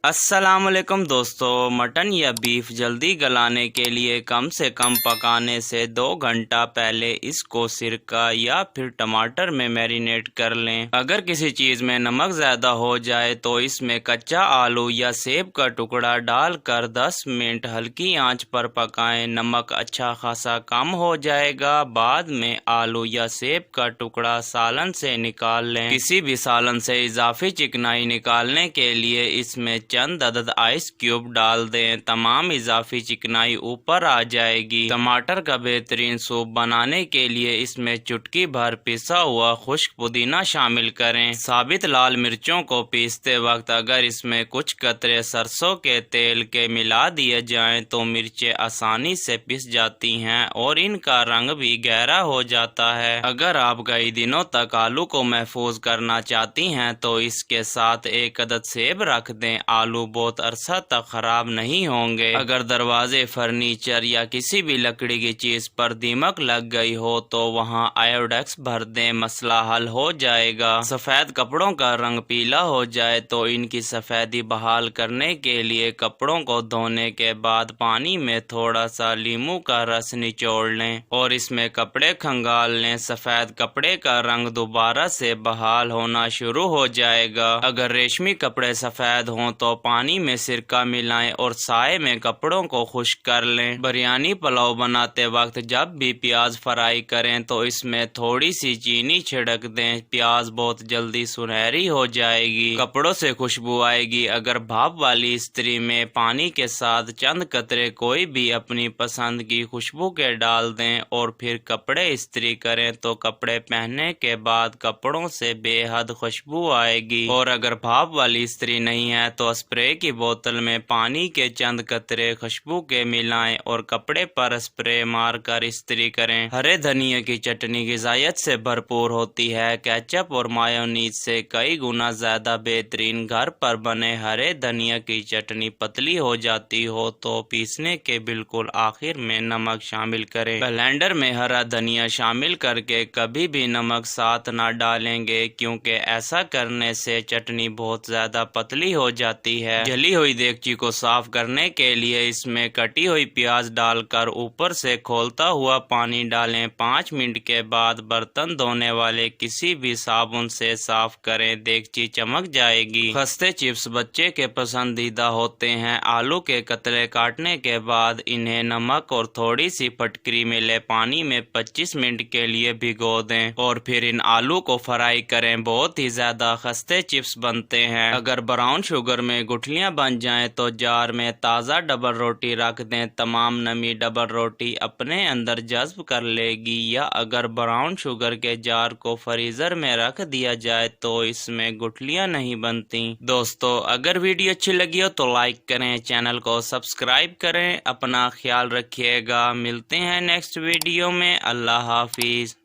अस्सलामुअलैकुम दोस्तों, मटन या बीफ जल्दी गलाने के लिए कम से कम पकाने से 2 घंटा पहले इसको सिरका या फिर टमाटर में मैरिनेट कर लें। अगर किसी चीज़ में नमक ज़्यादा हो जाए तो इसमें कच्चा आलू या सेब का टुकड़ा डालकर 10 मिनट हल्की आंच पर पकाएं। नमक अच्छा खासा कम हो जाएगा। बाद में आलू या सेब का टुकड़ा सालन से निकाल लें। किसी भी सालन से इजाफी चिकनाई निकालने के लिए इसमें चंद अदद आइस क्यूब डाल दें। तमाम इजाफी चिकनाई ऊपर आ जाएगी। टमाटर का बेहतरीन सूप बनाने के लिए इसमें चुटकी भर पिसा हुआ खुश्क पुदीना शामिल करें। साबित लाल मिर्चों को पीसते वक्त अगर इसमें कुछ कतरे सरसों के तेल के मिला दिए जाएं तो मिर्चें आसानी से पिस जाती हैं और इनका रंग भी गहरा हो जाता है। अगर आप कई दिनों तक आलू को महफूज करना चाहती हैं तो इसके साथ एक अदद सेब रख दें। आलू बहुत अरसा तक खराब नहीं होंगे। अगर दरवाजे, फर्नीचर या किसी भी लकड़ी की चीज पर दीमक लग गई हो तो वहां आयोडेक्स भर दें, मसला हल हो जाएगा। सफेद कपड़ों का रंग पीला हो जाए तो इनकी सफेदी बहाल करने के लिए कपड़ों को धोने के बाद पानी में थोड़ा सा नींबू का रस निचोड़ लें और इसमें कपड़े खंगाल लें। सफेद कपड़े का रंग दोबारा से बहाल होना शुरू हो जाएगा। अगर रेशमी कपड़े सफेद हों तो पानी में सिरका मिलाएं और साए में कपड़ों को खुश्क कर लें। बिरयानी पुलाव बनाते वक्त जब भी प्याज फ्राई करें तो इसमें थोड़ी सी चीनी छिड़क दें। प्याज बहुत जल्दी सुनहरी हो जाएगी, कपड़ों से खुशबू आएगी। अगर भाप वाली इस्त्री में पानी के साथ चंद कतरे कोई भी अपनी पसंद की खुशबू के डाल दें और फिर कपड़े इस्त्री करें तो कपड़े पहनने के बाद कपड़ों से बेहद खुशबू आएगी। और अगर भाप वाली इस्त्री नहीं है तो स्प्रे की बोतल में पानी के चंद कतरे खुशबू के मिलाएं और कपड़े पर स्प्रे मारकर इस्त्री करें। हरे धनिया की चटनी ग़िज़ायत से भरपूर होती है। केचप और मायोनीज से कई गुना ज्यादा बेहतरीन घर पर बने हरे धनिया की चटनी पतली हो जाती हो तो पीसने के बिल्कुल आखिर में नमक शामिल करें। ब्लेंडर में हरा धनिया शामिल करके कभी भी नमक साथ ना डालेंगे क्योंकि ऐसा करने से चटनी बहुत ज्यादा पतली हो जाती है। जली हुई देगची को साफ करने के लिए इसमें कटी हुई प्याज डालकर ऊपर से खौलता हुआ पानी डालें। 5 मिनट के बाद बर्तन धोने वाले किसी भी साबुन से साफ करें, देगची चमक जाएगी। खस्ते चिप्स बच्चे के पसंदीदा होते हैं। आलू के कतरे काटने के बाद इन्हें नमक और थोड़ी सी फटकरी मिले पानी में 25 मिनट के लिए भिगो दें और फिर इन आलू को फ्राई करें। बहुत ही ज्यादा खस्ते चिप्स बनते हैं। अगर ब्राउन शुगर में गुठलियां बन जाएं तो जार में ताज़ा डबल रोटी रख दें। तमाम नमी डबल रोटी अपने अंदर जज्ब कर लेगी। या अगर ब्राउन शुगर के जार को फ्रीजर में रख दिया जाए तो इसमें गुठलियां नहीं बनती। दोस्तों, अगर वीडियो अच्छी लगी हो तो लाइक करें, चैनल को सब्सक्राइब करें। अपना ख्याल रखिएगा। मिलते हैं नेक्स्ट वीडियो में। अल्लाह हाफिज।